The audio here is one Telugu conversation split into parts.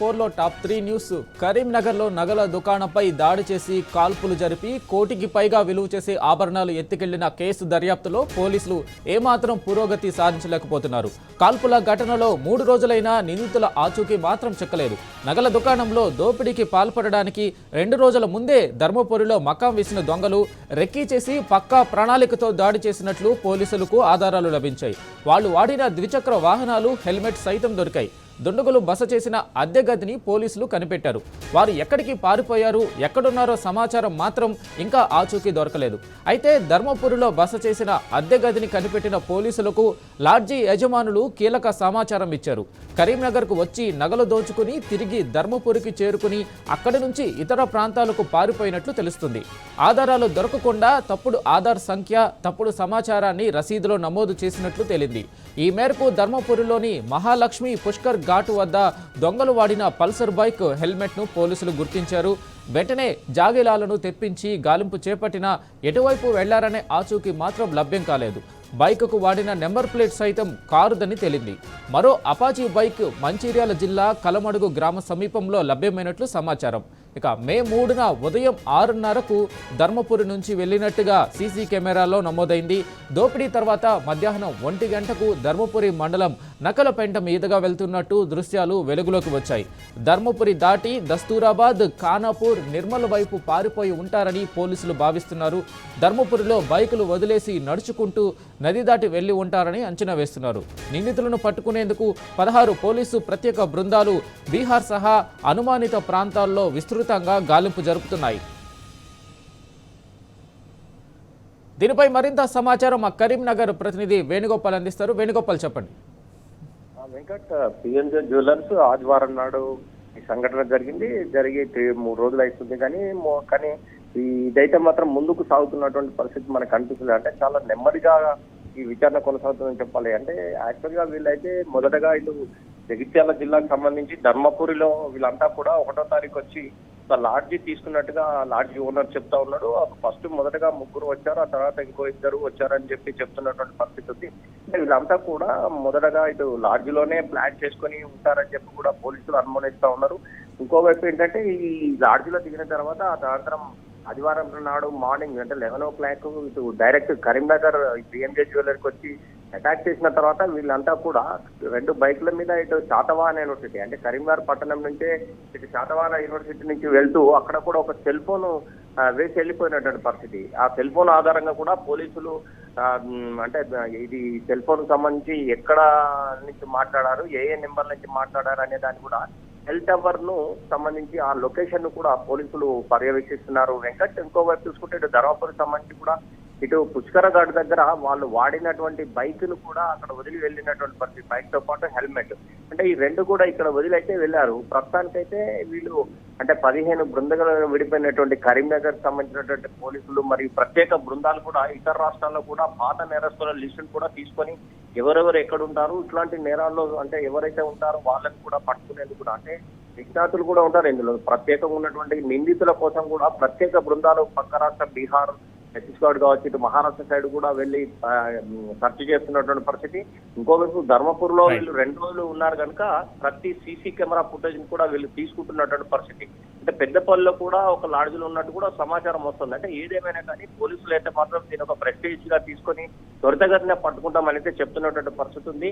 Top 4లో top 3 news. కరీంనగర్లో నగల దుకాణంపై దాడి చేసి కాల్పులు జరిపి కోటికి పైగా విలువ చేసే ఆభరణాలు ఎత్తుకెళ్లిన కేసు దర్యాప్తులో పోలీసులు ఏమాత్రం పురోగతి సాధించలేకపోతున్నారు. కాల్పుల ఘటనలో 3 రోజులైనా నిందితుల ఆచూకీ మాత్రం చెక్కలేదు. నగల దుకాణంలో దోపిడీకి పాల్పడడానికి 2 రోజుల ముందే ధర్మపురిలో మకాం వేసిన దొంగలు రెక్కీ చేసి పక్కా ప్రణాళికతో దాడి చేసినట్లు పోలీసులకు ఆధారాలు లభించాయి. వాళ్ళు వాడిన ద్విచక్ర వాహనాలు, హెల్మెట్ సైతం దొరికాయి. దుండగులు బస చేసిన అద్దె గదిని పోలీసులు కనిపెట్టారు. వారు ఎక్కడికి పారిపోయారు, ఎక్కడున్నారో సమాచారం మాత్రం ఇంకా ఆచూకీ దొరకలేదు. అయితే ధర్మపురిలో బస చేసిన అద్దె గదిని కనిపెట్టిన పోలీసులకు లాడ్జీ యజమానులు కీలక సమాచారం ఇచ్చారు. కరీంనగర్కు వచ్చి నగలు దోచుకుని తిరిగి ధర్మపురికి చేరుకుని అక్కడి నుంచి ఇతర ప్రాంతాలకు పారిపోయినట్లు తెలుస్తుంది. ఆధారాలు దొరకకుండా తప్పుడు ఆధార్ సంఖ్య, తప్పుడు సమాచారాన్ని రసీదులో నమోదు చేసినట్లు తేలింది. ఈ మేరకు ధర్మపురిలోని మహాలక్ష్మి పుష్కర్ ఘాటు వద్ద దొంగలు వాడిన పల్సర్ బైక్, హెల్మెట్ను పోలీసులు గుర్తించారు. వెంటనే జాగిలాలను తెప్పించి గాలింపు చేపట్టినా ఎటువైపు వెళ్లారనే ఆచూకీ మాత్రం లభ్యం కాలేదు. బైకుకు వాడిన నెంబర్ ప్లేట్ సైతం కారుదని తేలింది. మరో అపాచీ బైక్ మంచిర్యాల జిల్లా కలమడుగు గ్రామ సమీపంలో లభ్యమైనట్లు సమాచారం. ఇక మే 3న ఉదయం 6:30కు ధర్మపురి నుంచి వెళ్లినట్టుగా సీసీ కెమెరాలో నమోదైంది. దోపిడీ తర్వాత మధ్యాహ్నం 1 గంటకు ధర్మపురి మండలం నకలపెంట మీదుగా వెళ్తున్నట్టు దృశ్యాలు వెలుగులోకి వచ్చాయి. ధర్మపురి దాటి దస్తూరాబాద్, ఖానాపూర్, నిర్మల్ వైపు పారిపోయి ఉంటారని పోలీసులు భావిస్తున్నారు. ధర్మపురిలో బైకులు వదిలేసి నడుచుకుంటూ నది దాటి వెళ్లి ఉంటారని అంచనా వేస్తున్నారు. నిందితులను పట్టుకునేందుకు 16 పోలీసు ప్రత్యేక బృందాలు బీహార్ సహా అనుమానిత ప్రాంతాల్లో విస్తృతంగా గాలింపు జరుపుతున్నాయి. దీనిపై మరింత సమాచారం మా కరీంనగర్ ప్రతినిధి వేణుగోపాల్ అందిస్తారు. వేణుగోపాల్, చెప్పండి. వెంకట్, పిఎన్జే జ్యువెలర్స్ ఆదివారం నాడు ఈ సంఘటన జరిగి 3 రోజులు అవుతుంది. కానీ ఇదైతే మాత్రం ముందుకు సాగుతున్నటువంటి పరిస్థితి మనకు కనిపిస్తుంది. అంటే చాలా నెమ్మదిగా ఈ విచారణ కొనసాగుతుందని చెప్పాలి. అంటే యాక్చువల్ గా వీళ్ళైతే మొదటగా ఇటు జగిత్యాల జిల్లాకు సంబంధించి ధర్మపురిలో వీళ్ళంతా కూడా 1వ తారీఖు వచ్చి లాడ్జీ తీసుకున్నట్టుగా లాడ్జీ ఓనర్ చెప్తా ఉన్నాడు. ఫస్ట్ మొదటగా 3 వచ్చారు, ఆ తర్వాత ఇంకో 2 వచ్చారని చెప్పి చెప్తున్నటువంటి పరిస్థితి ఉంది. వీళ్ళంతా కూడా మొదటగా ఇటు లాడ్జీలోనే ప్లాన్ చేసుకుని ఉంటారని చెప్పి కూడా పోలీసులు అనుమానిస్తా ఉన్నారు. ఇంకోవైపు ఏంటంటే ఈ లాడ్జీలో దిగిన తర్వాత ఆ సాయంత్రం ఆదివారం నాడు మార్నింగ్ అంటే 11 o'clock ఇటు డైరెక్ట్ కరీంనగర్ పిఎన్జే జ్యువెలర్కి వచ్చి అటాక్ చేసిన తర్వాత వీళ్ళంతా కూడా 2 బైకుల మీద ఇటు శాతవాహన యూనివర్సిటీ అంటే కరీంనగర్ పట్టణం నుంచే ఇటు శాతవాహన యూనివర్సిటీ నుంచి వెళ్తూ అక్కడ కూడా ఒక సెల్ ఫోన్ వేసి వెళ్ళిపోయినటువంటి పరిస్థితి. ఆ సెల్ ఫోన్ ఆధారంగా కూడా పోలీసులు అంటే ఇది సెల్ ఫోన్ సంబంధించి ఎక్కడ నుంచి మాట్లాడారు, ఏ నెంబర్ నుంచి మాట్లాడారు అనే దాన్ని కూడా సెల్ టవర్ ను సంబంధించి ఆ లొకేషన్ ను కూడా పోలీసులు పర్యవేక్షిస్తున్నారు. వెంకట్, ఇంకోవైపు చూసుకుంటే ఇటు ధర్మపురి సంబంధించి కూడా ఇటు పుష్కర ఘాట్ దగ్గర వాళ్ళు వాడినటువంటి బైక్ ను కూడా అక్కడ వదిలి వెళ్ళినటువంటి పరిస్థితి. బైక్ తో పాటు హెల్మెట్, అంటే ఈ 2 కూడా ఇక్కడ వదిలైతే వెళ్ళారు. ప్రస్తుతానికైతే వీళ్ళు అంటే 15 బృందాలు విడిపోయినటువంటి కరీంనగర్ సంబంధించినటువంటి పోలీసులు మరియు ప్రత్యేక బృందాలు కూడా ఇతర రాష్ట్రాల్లో కూడా పాత నేరస్తుల లిస్టును కూడా తీసుకొని ఎవరెవరు ఎక్కడ ఉంటారు, ఇట్లాంటి నేరాల్లో అంటే ఎవరైతే ఉంటారో వాళ్ళని కూడా పట్టుకునేందుకు కూడా అంటే నిష్ణాతులు కూడా ఉంటారు. ఇందులో ప్రత్యేకంగా ఉన్నటువంటి నిందితుల కోసం కూడా ప్రత్యేక బృందాలు పక్క రాష్ట్రం బీహార్, ఛత్తీస్గఢ్ కావచ్చు, ఇటు మహారాష్ట్ర సైడ్ కూడా వెళ్ళి సెర్చ్ చేస్తున్నటువంటి పరిస్థితి. ఇంకోవైపు ధర్మపూర్లో వీళ్ళు 2 రోజులు ఉన్నారు కనుక ప్రతి సీసీ కెమెరా ఫుటేజ్ కూడా వీళ్ళు తీసుకుంటున్నటువంటి పరిస్థితి. అంటే పెద్దపల్లిలో కూడా ఒక లాడ్జ్లో ఉన్నట్టు కూడా సమాచారం వస్తుంది. అంటే ఏదేమైనా కానీ పోలీసులు అయితే మాత్రం దీని ఒక ప్రెస్టేజ్ గా తీసుకొని త్వరితగతిన పట్టుకుంటామని అయితే చెప్తున్నటువంటి పరిస్థితి ఉంది.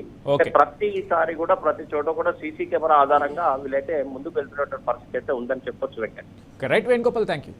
ప్రతిసారి కూడా ప్రతి చోట కూడా సీసీ కెమెరా ఆధారంగా వీళ్ళైతే ముందుకు వెళ్తున్నటువంటి పరిస్థితి అయితే ఉందని చెప్పొచ్చు. Venkat, right Venugopal, thank you.